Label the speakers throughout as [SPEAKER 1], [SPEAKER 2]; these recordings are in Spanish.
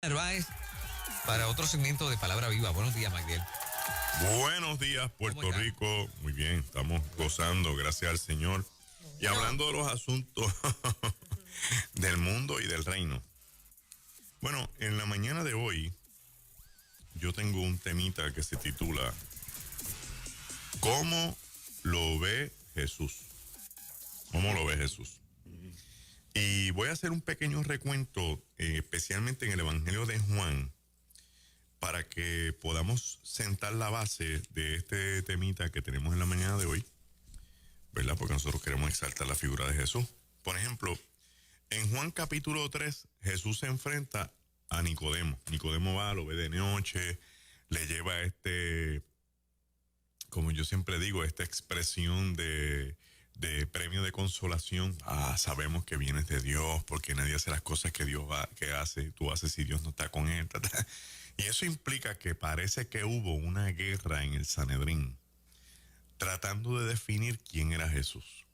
[SPEAKER 1] Narváez para otro segmento de Palabra Viva. Buenos días, Magdiel.
[SPEAKER 2] Buenos días, Puerto Rico. Muy bien, estamos gozando, gracias al Señor. Y hablando de los asuntos del mundo y del reino. Bueno, en la mañana de hoy, yo tengo un temita que se titula ¿Cómo lo ve Jesús? ¿Cómo lo ve Jesús? Y voy a hacer un pequeño recuento, especialmente en el Evangelio de Juan, para que podamos sentar la base de este temita que tenemos en la mañana de hoy, ¿verdad? Porque nosotros queremos exaltar la figura de Jesús. Por ejemplo, en Juan capítulo 3, Jesús se enfrenta a Nicodemo. Nicodemo va, lo ve de noche, le lleva como yo siempre digo, esta expresión de premio de consolación. Sabemos que vienes de Dios, porque nadie hace las cosas que Dios hace, tú haces si Dios no está con él. Y eso implica que parece que hubo una guerra en el Sanedrín, tratando de definir quién era Jesús.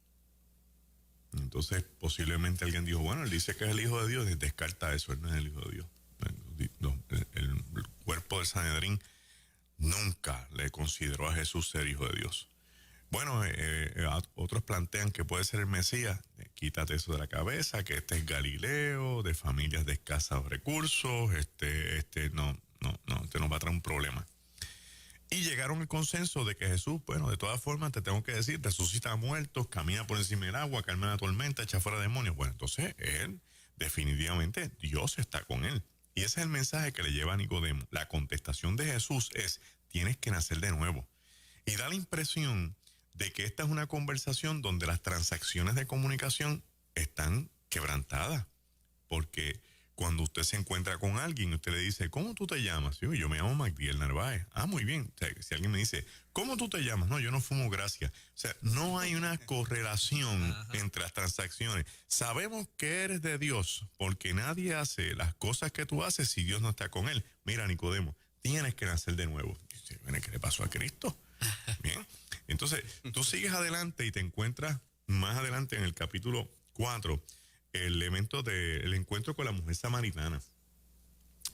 [SPEAKER 2] Entonces, posiblemente alguien dijo, bueno, él dice que es el Hijo de Dios, y descarta eso, él no es el Hijo de Dios. El cuerpo del Sanedrín nunca le consideró a Jesús ser Hijo de Dios. Bueno, otros plantean que puede ser el Mesías. Quítate eso de la cabeza, que este es Galileo, de familias de escasos recursos, no, este nos va a traer un problema. Y llegaron al consenso de que Jesús, bueno, de todas formas te tengo que decir, resucita a muertos, camina por encima del agua, calma la tormenta, echa fuera demonios. Bueno, entonces él, definitivamente, Dios está con él. Y ese es el mensaje que le lleva a Nicodemo. La contestación de Jesús es, tienes que nacer de nuevo. Y da la impresión de que esta es una conversación donde las transacciones de comunicación están quebrantadas. Porque cuando usted se encuentra con alguien, usted le dice, ¿cómo tú te llamas? Yo me llamo Magdiel Narváez. Muy bien. O sea, si alguien me dice, ¿cómo tú te llamas? No, yo no fumo gracia. O sea, no hay una correlación entre las transacciones. Sabemos que eres de Dios, porque nadie hace las cosas que tú haces si Dios no está con él. Mira, Nicodemo, tienes que nacer de nuevo. Dice, bueno, ¿qué le pasó a Cristo? Bien. Entonces, tú sigues adelante y te encuentras más adelante en el capítulo 4, el encuentro con la mujer samaritana.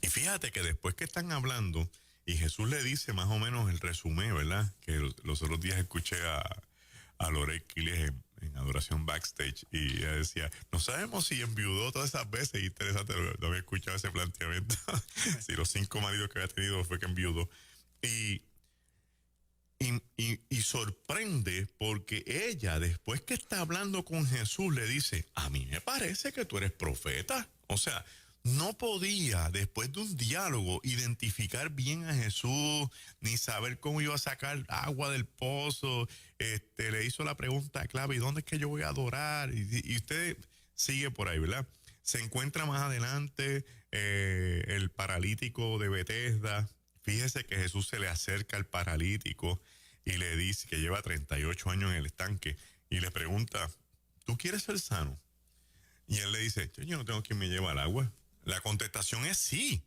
[SPEAKER 2] Y fíjate que después que están hablando, y Jesús le dice más o menos el resumen, ¿verdad? Que los otros días escuché a Lorette Quiles en Adoración Backstage, y ella decía, no sabemos si enviudó todas esas veces. Y interesante, no había escuchado ese planteamiento. Si los 5 maridos que había tenido fue que enviudó. Y sorprende porque ella, después que está hablando con Jesús, le dice, a mí me parece que tú eres profeta. O sea, no podía, después de un diálogo, identificar bien a Jesús, ni saber cómo iba a sacar agua del pozo. Le hizo la pregunta clave, ¿y dónde es que yo voy a adorar? Y usted sigue por ahí, ¿verdad? Se encuentra más adelante el paralítico de Betesda. Fíjese que Jesús se le acerca al paralítico y le dice que lleva 38 años en el estanque y le pregunta, ¿tú quieres ser sano? Y él le dice, yo no tengo quien me lleve al agua. La contestación es sí,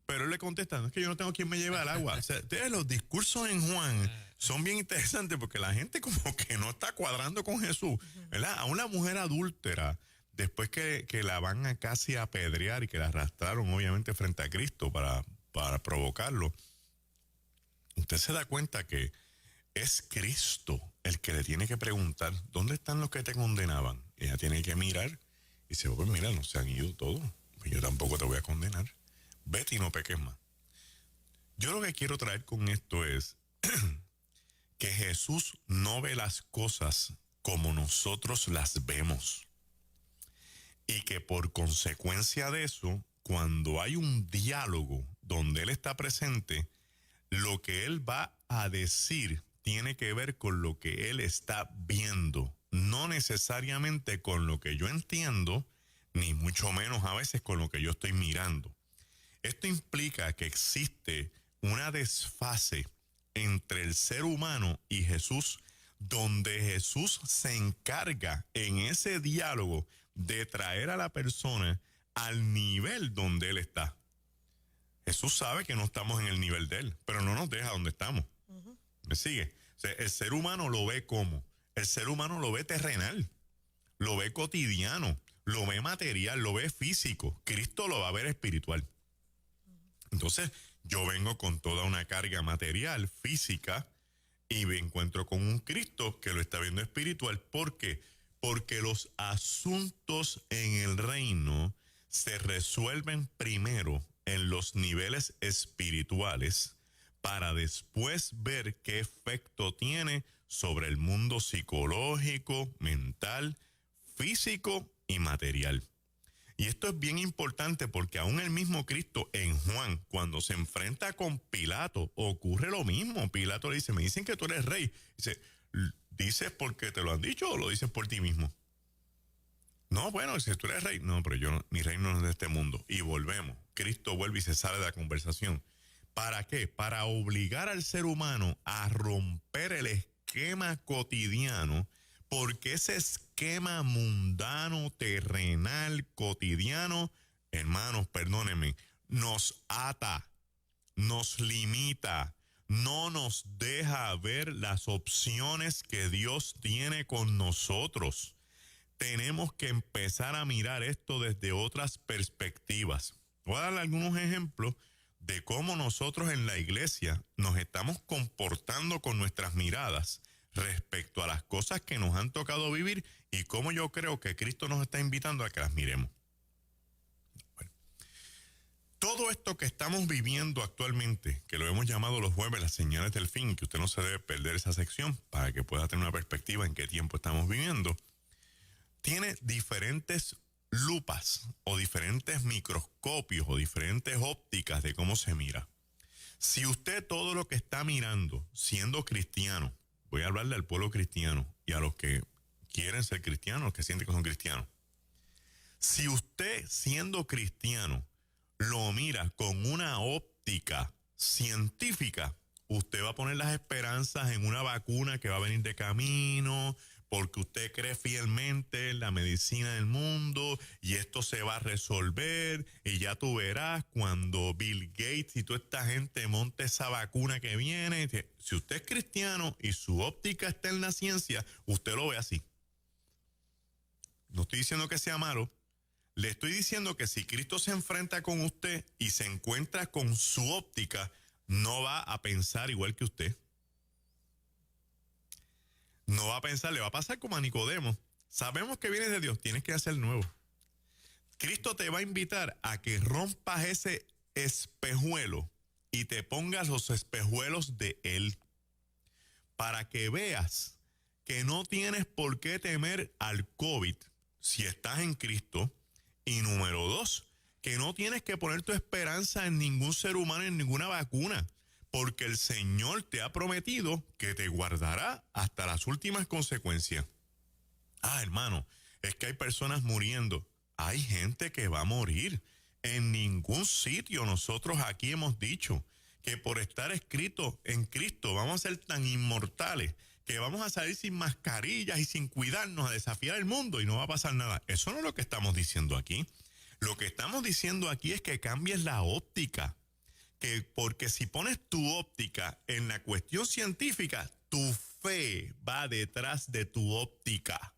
[SPEAKER 2] pero él le contesta, no es que yo no tengo quien me lleve al agua. O sea, los discursos en Juan son bien interesantes porque la gente como que no está cuadrando con Jesús, ¿verdad? A una mujer adúltera, después que la van a casi apedrear y que la arrastraron obviamente frente a Cristo para provocarlo, usted se da cuenta que es Cristo el que le tiene que preguntar, ¿dónde están los que te condenaban? Ella tiene que mirar y dice, pues mira, no se han ido todos, pues yo tampoco te voy a condenar, vete y no peques más. Yo lo que quiero traer con esto es que Jesús no ve las cosas como nosotros las vemos, y que por consecuencia de eso, cuando hay un diálogo donde Él está presente, lo que Él va a decir tiene que ver con lo que Él está viendo, no necesariamente con lo que yo entiendo, ni mucho menos a veces con lo que yo estoy mirando. Esto implica que existe una desfase entre el ser humano y Jesús, donde Jesús se encarga en ese diálogo de traer a la persona al nivel donde Él está. Jesús sabe que no estamos en el nivel de Él, pero no nos deja donde estamos. ¿Me sigue? O sea, el ser humano lo ve como, el ser humano lo ve terrenal, lo ve cotidiano, lo ve material, lo ve físico. Cristo lo va a ver espiritual. Entonces, yo vengo con toda una carga material, física, y me encuentro con un Cristo que lo está viendo espiritual. ¿Por qué? Porque los asuntos en el reino se resuelven primero en los niveles espirituales para después ver qué efecto tiene sobre el mundo psicológico, mental, físico y material. Y esto es bien importante porque aún el mismo Cristo en Juan, cuando se enfrenta con Pilato, ocurre lo mismo. Pilato le dice, me dicen que tú eres rey. Dice, ¿dices porque te lo han dicho o lo dices por ti mismo? No, bueno, si tú eres rey. No, pero mi reino no es de este mundo. Y volvemos. Cristo vuelve y se sale de la conversación. ¿Para qué? Para obligar al ser humano a romper el esquema cotidiano, porque ese esquema mundano, terrenal, cotidiano, hermanos, perdónenme, nos ata, nos limita, no nos deja ver las opciones que Dios tiene con nosotros. Tenemos que empezar a mirar esto desde otras perspectivas. Voy a dar algunos ejemplos de cómo nosotros en la iglesia nos estamos comportando con nuestras miradas respecto a las cosas que nos han tocado vivir y cómo yo creo que Cristo nos está invitando a que las miremos. Bueno, todo esto que estamos viviendo actualmente, que lo hemos llamado los jueves, las señales del fin, y que usted no se debe perder esa sección para que pueda tener una perspectiva en qué tiempo estamos viviendo, tiene diferentes lupas o diferentes microscopios o diferentes ópticas de cómo se mira. Si usted todo lo que está mirando, siendo cristiano, voy a hablarle al pueblo cristiano y a los que quieren ser cristianos, los que sienten que son cristianos. Si usted siendo cristiano lo mira con una óptica científica, usted va a poner las esperanzas en una vacuna que va a venir de camino, porque usted cree fielmente en la medicina del mundo y esto se va a resolver y ya tú verás cuando Bill Gates y toda esta gente monte esa vacuna que viene. Si usted es cristiano y su óptica está en la ciencia, usted lo ve así. No estoy diciendo que sea malo, le estoy diciendo que si Cristo se enfrenta con usted y se encuentra con su óptica, no va a pensar igual que usted. No va a pensar, le va a pasar como a Nicodemo. Sabemos que vienes de Dios, tienes que hacer nuevo. Cristo te va a invitar a que rompas ese espejuelo y te pongas los espejuelos de Él para que veas que no tienes por qué temer al COVID si estás en Cristo. Y número 2, que no tienes que poner tu esperanza en ningún ser humano, en ninguna vacuna, porque el Señor te ha prometido que te guardará hasta las últimas consecuencias. Ah, hermano, es que hay personas muriendo. Hay gente que va a morir. En ningún sitio nosotros aquí hemos dicho que por estar escrito en Cristo vamos a ser tan inmortales que vamos a salir sin mascarillas y sin cuidarnos a desafiar el mundo y no va a pasar nada. Eso no es lo que estamos diciendo aquí. Lo que estamos diciendo aquí es que cambies la óptica. Porque si pones tu óptica en la cuestión científica, tu fe va detrás de tu óptica.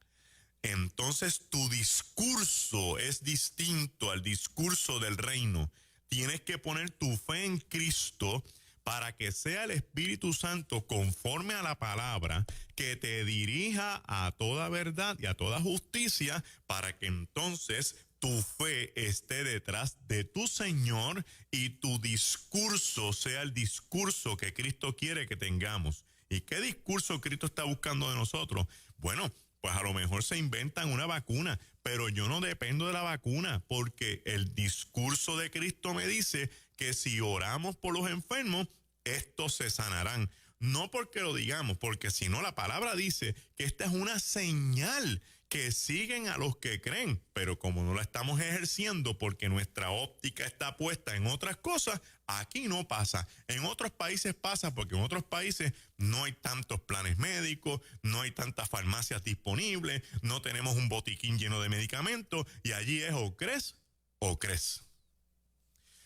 [SPEAKER 2] Entonces tu discurso es distinto al discurso del reino. Tienes que poner tu fe en Cristo para que sea el Espíritu Santo conforme a la palabra que te dirija a toda verdad y a toda justicia, para que entonces tu fe esté detrás de tu Señor y tu discurso sea el discurso que Cristo quiere que tengamos. ¿Y qué discurso Cristo está buscando de nosotros? Bueno, pues a lo mejor se inventan una vacuna, pero yo no dependo de la vacuna, porque el discurso de Cristo me dice que si oramos por los enfermos, estos se sanarán. No porque lo digamos, porque si no la palabra dice que esta es una señal que siguen a los que creen, pero como no la estamos ejerciendo porque nuestra óptica está puesta en otras cosas, aquí no pasa. En otros países pasa porque en otros países no hay tantos planes médicos, no hay tantas farmacias disponibles, no tenemos un botiquín lleno de medicamentos y allí es o crees o crees.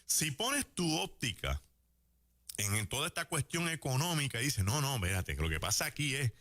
[SPEAKER 2] Si pones tu óptica en toda esta cuestión económica y dices, no, espérate, lo que pasa aquí es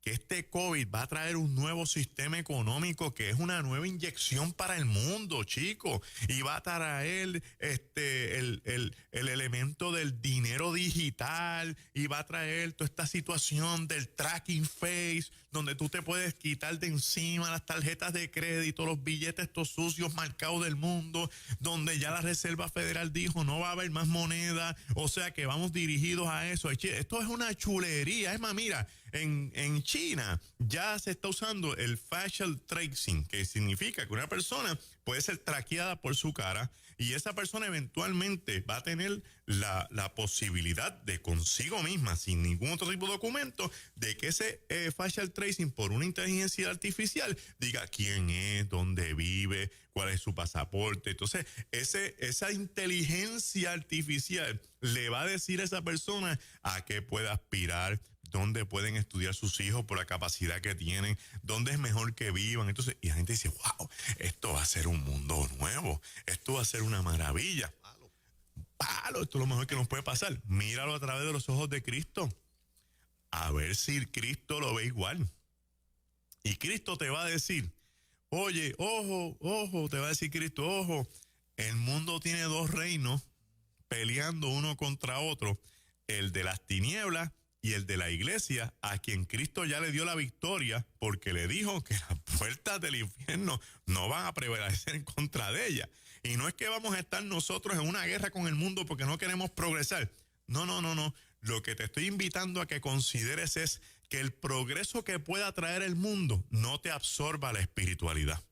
[SPEAKER 2] que este COVID va a traer un nuevo sistema económico que es una nueva inyección para el mundo, chicos, y va a traer el elemento del dinero digital, y va a traer toda esta situación del tracking face, donde tú te puedes quitar de encima las tarjetas de crédito, los billetes estos sucios marcados del mundo, donde ya la Reserva Federal dijo no va a haber más moneda, o sea que vamos dirigidos a eso. Esto es una chulería. Es más, mira, en China ya se está usando el facial tracing, que significa que una persona puede ser traqueada por su cara y esa persona eventualmente va a tener la posibilidad de consigo misma, sin ningún otro tipo de documento, de que ese facial tracing por una inteligencia artificial diga quién es, dónde vive, cuál es su pasaporte. Entonces, esa inteligencia artificial le va a decir a esa persona a qué puede aspirar, dónde pueden estudiar sus hijos por la capacidad que tienen, dónde es mejor que vivan. Entonces, y la gente dice, wow, esto va a ser un mundo nuevo, esto va a ser una maravilla. Palo, esto es lo mejor que nos puede pasar. Míralo a través de los ojos de Cristo, a ver si Cristo lo ve igual. Y Cristo te va a decir, oye, ojo, te va a decir Cristo, ojo, el mundo tiene dos reinos peleando uno contra otro, el de las tinieblas y el de la iglesia, a quien Cristo ya le dio la victoria porque le dijo que las puertas del infierno no van a prevalecer en contra de ella. Y no es que vamos a estar nosotros en una guerra con el mundo porque no queremos progresar. No. Lo que te estoy invitando a que consideres es que el progreso que pueda traer el mundo no te absorba la espiritualidad.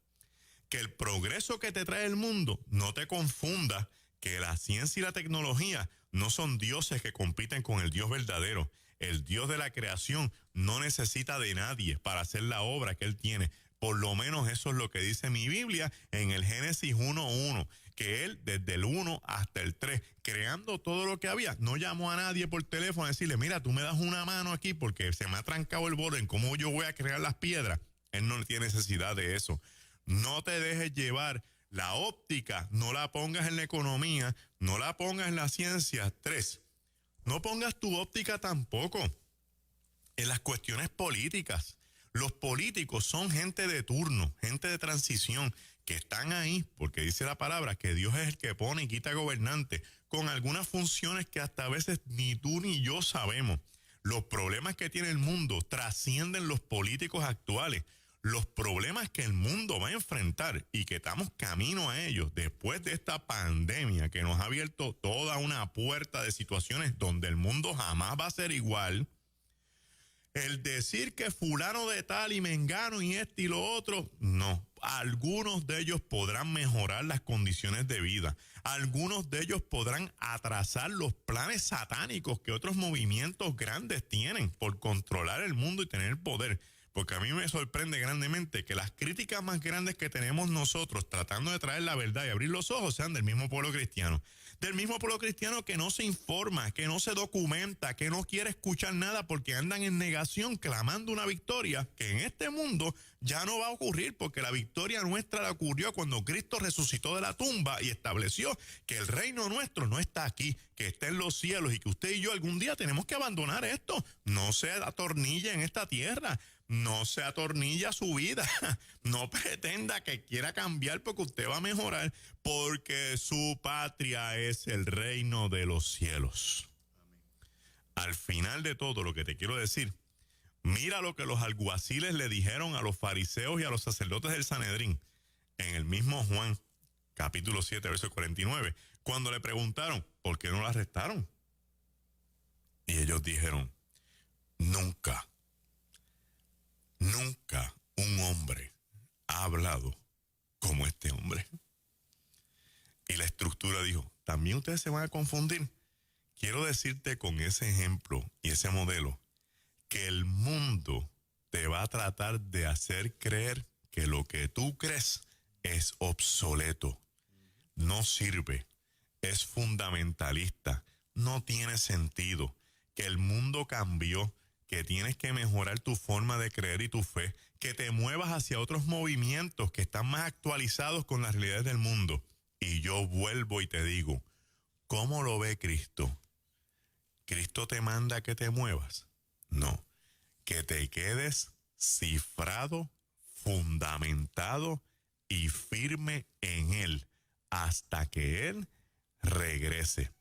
[SPEAKER 2] Que el progreso que te trae el mundo no te confunda, que la ciencia y la tecnología no son dioses que compiten con el Dios verdadero. El Dios de la creación no necesita de nadie para hacer la obra que Él tiene. Por lo menos eso es lo que dice mi Biblia en el Génesis 1:1, que Él desde el 1 hasta el 3, creando todo lo que había, no llamó a nadie por teléfono a decirle, mira, tú me das una mano aquí porque se me ha trancado el borde en cómo yo voy a crear las piedras. Él no tiene necesidad de eso. No te dejes llevar. La óptica no la pongas en la economía, no la pongas en la ciencia. 3, no pongas tu óptica tampoco en las cuestiones políticas. Los políticos son gente de turno, gente de transición, que están ahí, porque dice la palabra que Dios es el que pone y quita gobernantes, con algunas funciones que hasta a veces ni tú ni yo sabemos. Los problemas que tiene el mundo trascienden los políticos actuales. Los problemas que el mundo va a enfrentar y que estamos camino a ellos después de esta pandemia que nos ha abierto toda una puerta de situaciones donde el mundo jamás va a ser igual. El decir que fulano de tal y mengano y este y lo otro, no. Algunos de ellos podrán mejorar las condiciones de vida. Algunos de ellos podrán atrasar los planes satánicos que otros movimientos grandes tienen por controlar el mundo y tener poder. Porque a mí me sorprende grandemente que las críticas más grandes que tenemos nosotros tratando de traer la verdad y abrir los ojos sean del mismo pueblo cristiano. Del mismo pueblo cristiano que no se informa, que no se documenta, que no quiere escuchar nada porque andan en negación clamando una victoria que en este mundo ya no va a ocurrir porque la victoria nuestra la ocurrió cuando Cristo resucitó de la tumba y estableció que el reino nuestro no está aquí, que está en los cielos y que usted y yo algún día tenemos que abandonar esto. No se atornilla en esta tierra. No se atornilla su vida, no pretenda que quiera cambiar porque usted va a mejorar, porque su patria es el reino de los cielos. Al final de todo, lo que te quiero decir, mira lo que los alguaciles le dijeron a los fariseos y a los sacerdotes del Sanedrín, en el mismo Juan, capítulo 7, verso 49, cuando le preguntaron, ¿por qué no lo arrestaron? Y ellos dijeron, nunca un hombre ha hablado como este hombre. Y la estructura dijo, también ustedes se van a confundir. Quiero decirte con ese ejemplo y ese modelo que el mundo te va a tratar de hacer creer que lo que tú crees es obsoleto, no sirve, es fundamentalista, no tiene sentido, que el mundo cambió, que tienes que mejorar tu forma de creer y tu fe, que te muevas hacia otros movimientos que están más actualizados con las realidades del mundo. Y yo vuelvo y te digo, ¿cómo lo ve Cristo? ¿Cristo te manda a que te muevas? No. que te quedes cifrado, fundamentado y firme en Él hasta que Él regrese.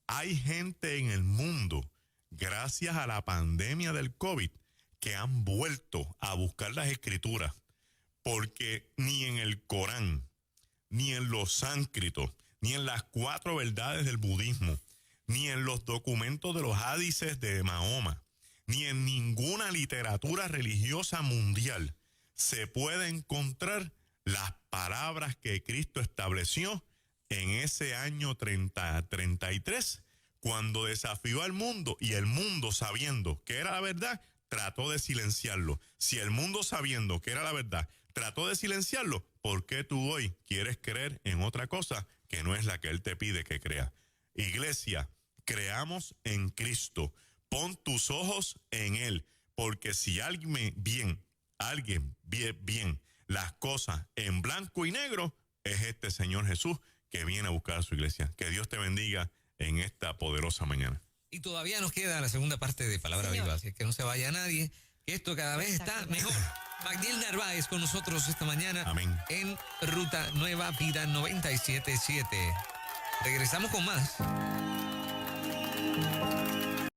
[SPEAKER 2] Hay gente en el mundo, gracias a la pandemia del COVID, que han vuelto a buscar las escrituras, porque ni en el Corán, ni en los sánscritos, ni en las 4 verdades del budismo, ni en los documentos de los hadices de Mahoma, ni en ninguna literatura religiosa mundial se puede encontrar las palabras que Cristo estableció en ese año 33, cuando desafió al mundo, y el mundo, sabiendo que era la verdad, trató de silenciarlo. Si el mundo, sabiendo que era la verdad, trató de silenciarlo, ¿por qué tú hoy quieres creer en otra cosa que no es la que Él te pide que creas? Iglesia, creamos en Cristo. Pon tus ojos en Él, porque si alguien ve bien las cosas en blanco y negro, es este Señor Jesús que viene a buscar a su iglesia. Que Dios te bendiga en esta poderosa mañana.
[SPEAKER 1] Y todavía nos queda la segunda parte de Palabra Viva, así que no se vaya nadie, que esto cada vez está mejor. Magdiel Narváez con nosotros esta mañana.
[SPEAKER 2] Amén.
[SPEAKER 1] En Ruta Nueva Vida 97.7. Regresamos con más.